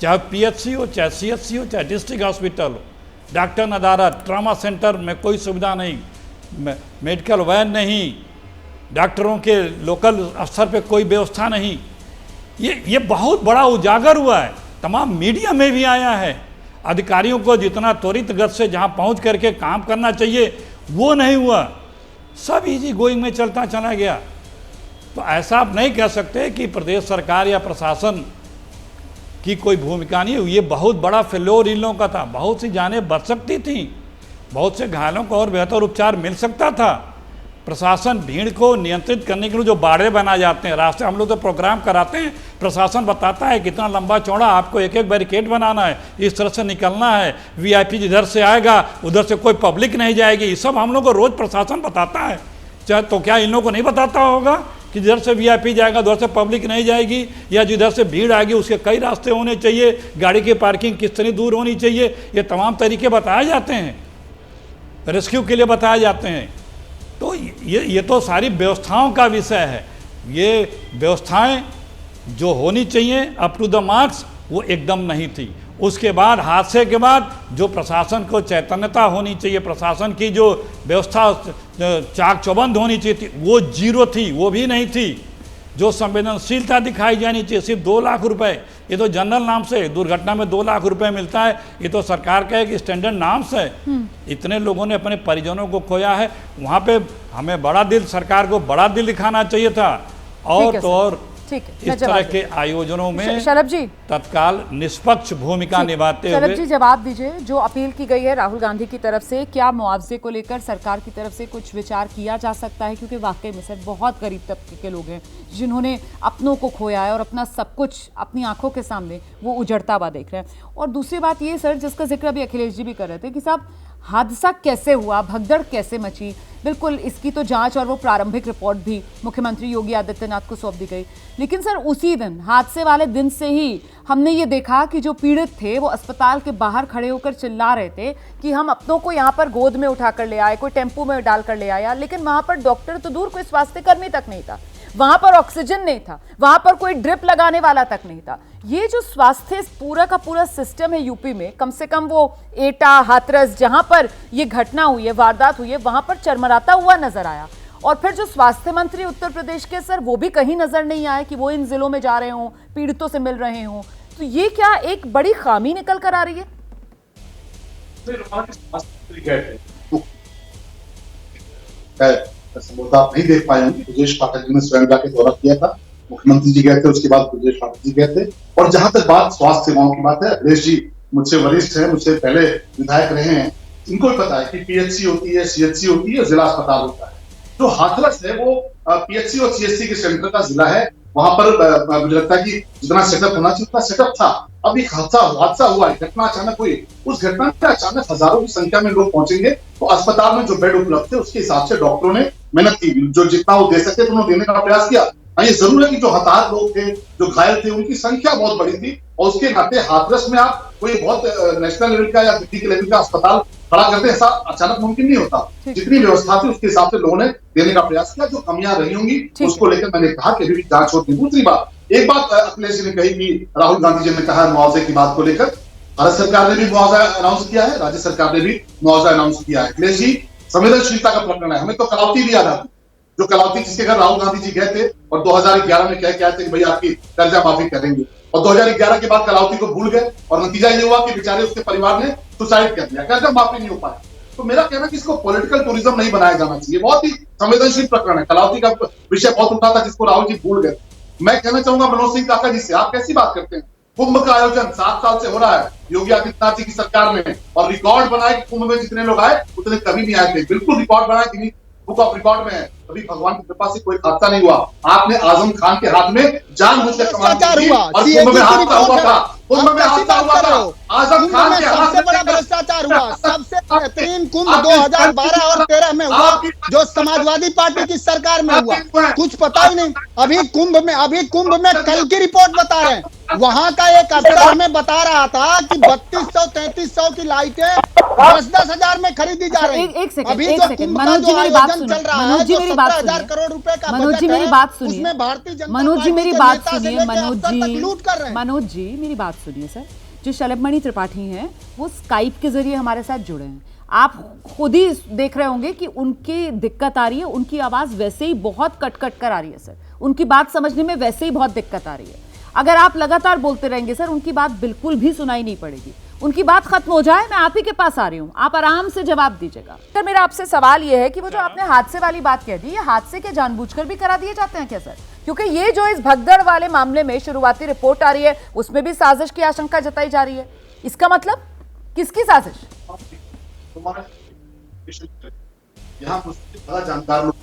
चाहे पीएचसी हो, चाहे सीएचसी हो, चाहे डिस्ट्रिक्ट हॉस्पिटल हो, डॉक्टर नदारत, ट्रॉमा सेंटर में कोई सुविधा नहीं, मेडिकल वैन नहीं, डॉक्टरों के लोकल स्तर पे कोई व्यवस्था नहीं। ये बहुत बड़ा उजागर हुआ है, तमाम मीडिया में भी आया है। अधिकारियों को जितना त्वरित गति से जहाँ पहुँच करके काम करना चाहिए वो नहीं हुआ, सब इजी गोइंग में चलता चला गया। तो ऐसा आप नहीं कह सकते कि प्रदेश सरकार या प्रशासन की कोई भूमिका नहीं है। ये बहुत बड़ा फेल्योर इन लोगों का था। बहुत सी जानें बच सकती थी, बहुत से घायलों को और बेहतर उपचार मिल सकता था। प्रशासन भीड़ को नियंत्रित करने के लिए जो बाड़े बनाए जाते हैं, रास्ते हम लोग तो प्रोग्राम कराते हैं, प्रशासन बताता है कितना लंबा चौड़ा आपको एक एक बैरिकेड बनाना है, इस तरह से निकलना है, वीआईपी जिधर से आएगा उधर से कोई पब्लिक नहीं जाएगी। ये सब हम लोग को रोज़ प्रशासन बताता है। चाहे तो क्या इन लोगों को नहीं बताता होगा कि जिधर से वीआईपी जाएगा उधर से पब्लिक नहीं जाएगी, या जिधर से भीड़ आएगी उसके कई रास्ते होने चाहिए, गाड़ी की पार्किंग कितनी दूर होनी चाहिए, ये तमाम तरीके बताए जाते हैं, रेस्क्यू के लिए बताए जाते हैं। तो ये तो सारी व्यवस्थाओं का विषय है। ये व्यवस्थाएं जो होनी चाहिए अप टू द मार्क्स वो एकदम नहीं थी। उसके बाद हादसे के बाद जो प्रशासन को चैतन्यता होनी चाहिए, प्रशासन की जो व्यवस्था चाक चौबंद होनी चाहिए थी, वो जीरो थी, वो भी नहीं थी। जो संवेदनशीलता दिखाई जानी चाहिए, सिर्फ 2 लाख रुपए, ये तो जनरल नाम से दुर्घटना में 2 लाख रुपए मिलता है, ये तो सरकार का एक स्टैंडर्ड नाम से। इतने लोगों ने अपने परिजनों को खोया है, वहाँ पे हमें बड़ा दिल, सरकार को बड़ा दिल दिखाना चाहिए था। और तो और इस तरह के आयोजनों में शलभ जी तत्काल निष्पक्ष भूमिका निभाते हुए। शलभ जी जवाब दीजिए, जो अपील की गई है राहुल गांधी की तरफ से, क्या मुआवजे को लेकर सरकार की तरफ से कुछ विचार किया जा सकता है? क्योंकि वाकई में सर बहुत गरीब तबके के लोग हैं जिन्होंने अपनों को खोया है और अपना सब कुछ अपनी आंखों के सामने वो उजड़ता हुआ देख रहे हैं। और दूसरी बात ये सर, जिसका जिक्र अभी अखिलेश जी भी कर रहे थे कि साहब हादसा कैसे हुआ, भगदड़ कैसे मची, बिल्कुल इसकी तो जांच और वो प्रारंभिक रिपोर्ट भी मुख्यमंत्री योगी आदित्यनाथ को सौंप दी गई। लेकिन सर उसी दिन, हादसे वाले दिन से ही हमने ये देखा कि जो पीड़ित थे वो अस्पताल के बाहर खड़े होकर चिल्ला रहे थे कि हम अपनों को यहाँ पर गोद में उठा कर ले आए, कोई टेम्पो में डाल कर ले आया। लेकिन वहां पर डॉक्टर तो दूर, कोई स्वास्थ्य कर्मी तक नहीं था, वहां पर ऑक्सीजन नहीं था, वहां पर कोई ड्रिप लगाने वाला तक नहीं था। ये जो स्वास्थ्य पूरा का पूरा सिस्टम है यूपी में, कम से कम वो एटा, हाथरस जहां पर ये घटना हुई है, वारदात हुई है, वहां पर चरमराता हुआ नजर आया। और फिर जो स्वास्थ्य मंत्री उत्तर प्रदेश के सर, वो भी कहीं नजर नहीं आए कि वो इन जिलों में जा रहे हों, पीड़ितों से मिल रहे हों। तो ये क्या एक बड़ी खामी निकल कर आ रही है? आप नहीं देख पाए होंगे, ब्रजेश पाठक जी ने स्वयं जाके दौरा किया था, मुख्यमंत्री जी गए थे, उसके बाद ब्रजेश पाठक जी गए थे। और जहां तक बात स्वास्थ्य सेवाओं की बात है, अखिलेश जी मुझसे वरिष्ठ हैं, मुझसे पहले विधायक रहे हैं, इनको भी पता है कि पीएचसी होती है, सीएचसी होती है, जिला अस्पताल होता है। जो हाथरस है वो पीएचसी और सीएचसी के सेंटर का जिला है। वहां पर मुझे लगता है कि जितना सेटअप होना चाहिए उतना सेटअप था। अब एक हादसा हुआ है, घटना अचानक हुई, उस घटना में अचानक हजारों की संख्या में लोग पहुंचेंगे, तो अस्पताल में जो बेड उपलब्ध थे उसके हिसाब से डॉक्टरों ने मेहनत की, जो जितना वो दे सके तो उन्होंने देने का प्रयास किया। ये जरूर है कि जो हताहत लोग थे, जो घायल थे, उनकी संख्या बहुत बड़ी थी, और उसके नाते हाथरस में आप कोई बहुत नेशनल लेवल का या दिल्ली के लेवल का अस्पताल खड़ा करते ऐसा अचानक मुमकिन नहीं होता। जितनी व्यवस्था थी उसके हिसाब से लोगों ने देने का प्रयास किया। जो कमियां रही होंगी उसको लेकर मैंने कहा कि अभी भी जांच होती। दूसरी बात, एक बात अखिलेश जी ने कही कि राहुल गांधी जी ने कहा मुआवजे की बात को लेकर, भारत सरकार ने भी मुआवजा अनाउंस किया है, राज्य सरकार ने भी मुआवजा अनाउंस किया है। अखिलेश जी, संवेदनशीलता का प्रकरण है। हमें तो कलावती भी याद आती, जो कलावती जिसके घर राहुल गांधी जी गए थे और 2011 में कह के आए थे कि भाई आपकी कर्जा माफी करेंगे, और 2011 के बाद कलावती को भूल गए और नतीजा ये हुआ कि बेचारे उसके परिवार ने सुसाइड कर लिया, कर्जा माफी नहीं हो पाया। तो मेरा कहना है कि इसको पॉलिटिकल टूरिज्म नहीं बनाया जाना चाहिए। बहुत ही संवेदनशील प्रकरण है। कलावती का विषय बहुत उठा था जिसको राहुल जी भूल गए। मैं कहना चाहूंगा मनोज सिंह काका जी से, आप कैसी बात करते हैं? कुंभ का आयोजन 7 साल से हो रहा है योगी आदित्यनाथ जी की सरकार में, और रिकॉर्ड बनाए कि कुंभ में जितने लोग आए उतने कभी नहीं आए थे। बिल्कुल रिकॉर्ड बनाए, गिनीज बुक ऑफ रिकॉर्ड में है। कभी भगवान की कृपा से कोई हादसा नहीं हुआ। आपने आजम खान के हाथ में जानबूझकर कमान दी और कुंभ में हादसा हुआ था। कुंभ में हादसा हुआ था, आजम खान के हाथ सबसे बड़ा भ्रष्टाचार हुआ। सबसे बेहतरीन कुंभ 2012 और 13 में हुआ, जो समाजवादी पार्टी की सरकार में हुआ। कुछ पता ही नहीं। अभी कुंभ में कल की रिपोर्ट बता रहे हैं, वहां का एक अफसर हमें बता रहा था कि 3200-3300 की लाइटें 10-10 हजार में खरीदी जा रही है। एक सेकंड, अभी एक जो सेकंड, कुंभ का मनोज जी जो मेरी बात आयोजन सुनिए, चल रहा है, मनोज जी जो मेरी बात 17,000 सुनिए, करोड़ रुपए का मनोज जी बजट मेरी है, बात सुनिए, उसमें भारतीय जनता मनोज जी पार्टी मेरी के बात नेता से सुनिए, लेकर मनोज अफसर तक जी, लूट कर रहे हैं। मनोज जी मेरी बात सुनिए सर। जो शलभमणि त्रिपाठी हैं वो स्काइप के जरिए हमारे साथ जुड़े हैं। आप खुद ही देख रहे होंगे कि उनकी दिक्कत आ रही है, उनकी आवाज वैसे ही बहुत कट कट कर आ रही है सर, उनकी बात समझने में वैसे ही बहुत दिक्कत आ रही है। अगर आप लगातार बोलते रहेंगे सर, उनकी बात बिल्कुल भी सुनाई नहीं पड़ेगी। उनकी बात खत्म हो जाए, मैं आप ही के पास आ रही हूं, आप आराम से जवाब दीजिएगा। सर मेरा आपसे सवाल यह है कि वो जो आपने हादसे वाली बात कह दी, ये हादसे के जानबूझकर भी करा दिए जाते हैं क्या सर? क्योंकि ये जो इस भगदड़ वाले मामले में शुरुआती रिपोर्ट आ रही है, उसमें भी साजिश की आशंका जताई जा रही है। इसका मतलब किसकी साजिश? यहाँ बड़ा जानकार लोग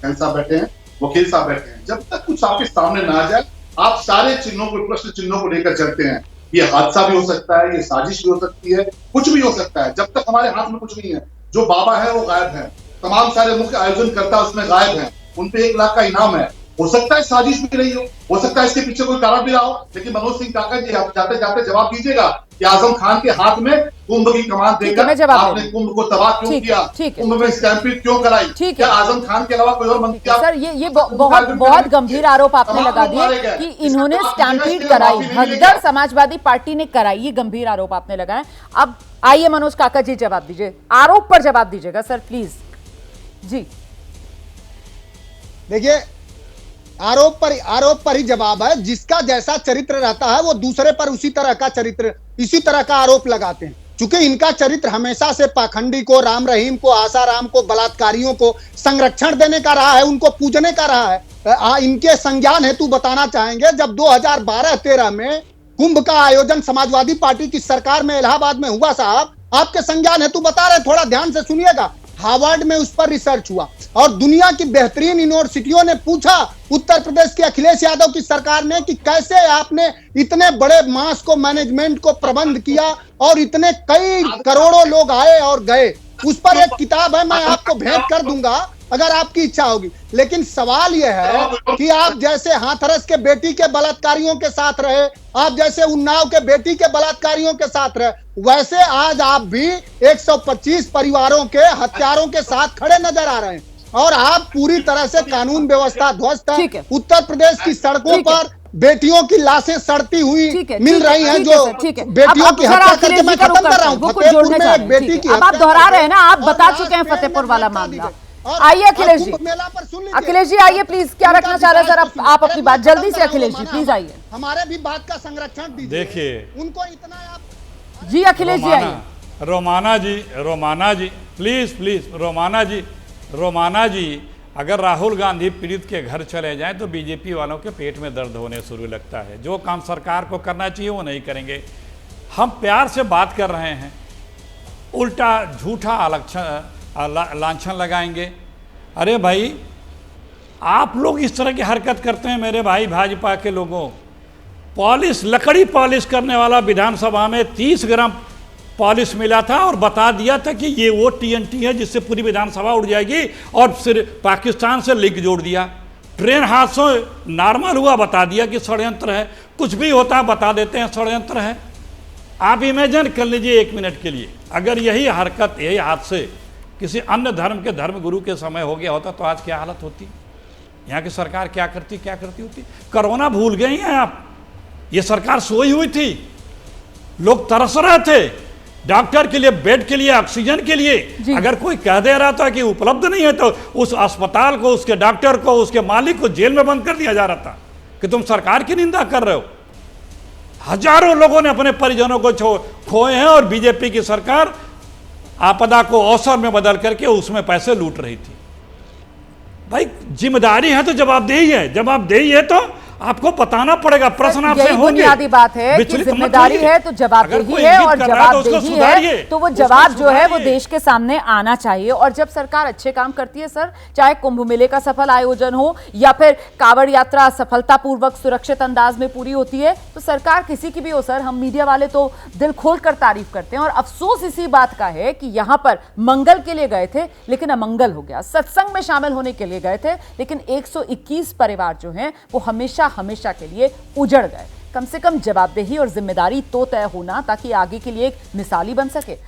साहब बैठे हैं, वकील साहब बैठे हैं। जब तक कुछ आपके सामने ना आ जाए, आप सारे चिन्हों को, प्रश्न चिन्हों को लेकर चलते हैं। ये हादसा भी हो सकता है, ये साजिश भी हो सकती है, कुछ भी हो सकता है। जब तक हमारे हाथ में कुछ नहीं है, जो बाबा है वो गायब है, तमाम सारे मुख्य आयोजन करता उसमें गायब है, उन पे 1 लाख का इनाम है। हो सकता है साजिश भी रही हो सकता है इसके पीछे कोई कारण भी रहा हो। लेकिन मनोज सिंह काका जी, आप जाते जाते जवाब दीजिएगा कि आजम खान के हाथ में कुंभ की कमान देकर आपने कुंभ को तबाह क्यों किया, कुंभ में स्टैंपिंग क्यों कराई? क्या आजम खान के अलावा कोई और मंत्री? सर ये बहुत गंभीर आरोप आपने लगा दिए कि इन्होंने स्टैंपिंग कराई, भगदड़ समाजवादी पार्टी ने कराई, ये गंभीर आरोप आपने लगाए। अब आइए मनोज काका जी जवाब दीजिए, आरोप पर जवाब दीजिएगा सर प्लीज जी। देखिए, आरोप पर ही जवाब है। जिसका जैसा चरित्र रहता है वो दूसरे पर इसी तरह का आरोप लगाते हैं। क्योंकि इनका चरित्र हमेशा से पाखंडी को, राम रहीम को, आसाराम को, बलात्कारियों को संरक्षण देने का रहा है, उनको पूजने का रहा है। इनके संज्ञान हेतु बताना चाहेंगे, जब 2012-13 में कुंभ का आयोजन समाजवादी पार्टी की सरकार में इलाहाबाद में हुआ, साहब आपके संज्ञान हेतु बता रहे, थोड़ा ध्यान से सुनिएगा। हार्वर्ड में उस पर रिसर्च हुआ और दुनिया की बेहतरीन यूनिवर्सिटियों ने पूछा उत्तर प्रदेश के अखिलेश यादव की सरकार ने कि कैसे आपने इतने बड़े मास को, मैनेजमेंट को प्रबंध किया और इतने कई करोड़ों लोग आए और गए। उस पर एक किताब है, मैं आपको भेंट कर दूंगा अगर आपकी इच्छा होगी। लेकिन सवाल यह है कि आप जैसे हाथरस के बेटी के बलात्कारियों के साथ रहे, आप जैसे उन्नाव के बेटी के बलात्कारियों के साथ रहे, वैसे आज आप भी 125 परिवारों के हत्यारों के साथ खड़े नजर आ रहे हैं और आप पूरी तरह से कानून व्यवस्था ध्वस्त है। उत्तर प्रदेश की सड़कों पर बेटियों की लाशें सड़ती हुई मिल रही हैं, जो बेटियों की हत्या करके, मैं खत्म कर रहा हूं, फतेहपुर में एक बेटी की, अब आप दोहरा रहे हैं ना, आप बता चुके हैं फतेहपुर वाला मामला। आइए अखिलेश जी, अखिलेश जी आइए प्लीज, क्या रखना चाह रहे हैं सर आप अपनी बात जल्दी से? अखिलेश जी प्लीज आइए, हमारे भी बात का संरक्षण दीजिए। देखिए उनको इतना आप जी, अखिलेश जी आइए। रोमाना जी प्लीज रोमाना जी, अगर राहुल गांधी पीड़ित के घर चले जाएं तो बीजेपी वालों के पेट में दर्द होने शुरू लगता है। जो काम सरकार को करना चाहिए वो नहीं करेंगे। हम प्यार से बात कर रहे हैं, उल्टा झूठा लांछन लगाएंगे। अरे भाई, आप लोग इस तरह की हरकत करते हैं मेरे भाई भाजपा के लोगों। लकड़ी पॉलिश करने वाला विधानसभा में 30 ग्राम पॉलिश मिला था और बता दिया था कि ये वो TNT है जिससे पूरी विधानसभा उड़ जाएगी, और फिर पाकिस्तान से लिंक जोड़ दिया। ट्रेन हादसों नॉर्मल हुआ, बता दिया कि षड्यंत्र है। कुछ भी होता है बता देते हैं षड्यंत्र है। आप इमेजिन कर लीजिए 1 मिनट के लिए, अगर यही हरकत, यही हादसे किसी अन्य धर्म के धर्मगुरु के समय हो गया होता तो आज क्या हालत होती, यहाँ की सरकार क्या करती होती। कोरोना भूल गई हैं आप, ये सरकार सोई हुई थी, लोग तरस रहे थे डॉक्टर के लिए, बेड के लिए, ऑक्सीजन के लिए। अगर कोई कह दे रहा था कि उपलब्ध नहीं है तो उस अस्पताल को, उसके डॉक्टर को, उसके मालिक को जेल में बंद कर दिया जा रहा था कि तुम सरकार की निंदा कर रहे हो। हजारों लोगों ने अपने परिजनों को खोए हैं और बीजेपी की सरकार आपदा को अवसर में बदल करके उसमें पैसे लूट रही थी। भाई जिम्मेदारी है तो जवाबदेही है, जवाबदेही है तो आपको बताना पड़ेगा। प्रश्न आपसे होंगे, बुनियादी बात है कि जिम्मेदारी है तो जवाबदेही है, और जवाबदेही है तो वो जवाब जो है वो देश के सामने आना चाहिए। और जब सरकार अच्छे काम करती है सर, चाहे कुंभ मेले का सफल आयोजन हो या फिर कांवड़ यात्रा सफलतापूर्वक सुरक्षित अंदाज में पूरी होती है, तो सरकार किसी की भी हो सर, हम मीडिया वाले तो दिल खोलकर तारीफ करते हैं। और अफसोस इसी बात का है कि यहां पर मंगल के लिए गए थे लेकिन अमंगल हो गया, सत्संग में शामिल होने के लिए गए थे लेकिन 121 परिवार जो हैं वो हमेशा के लिए उजड़ गए। कम से कम जवाबदेही और जिम्मेदारी तो तय होना ताकि आगे के लिए एक मिसाल ही बन सके।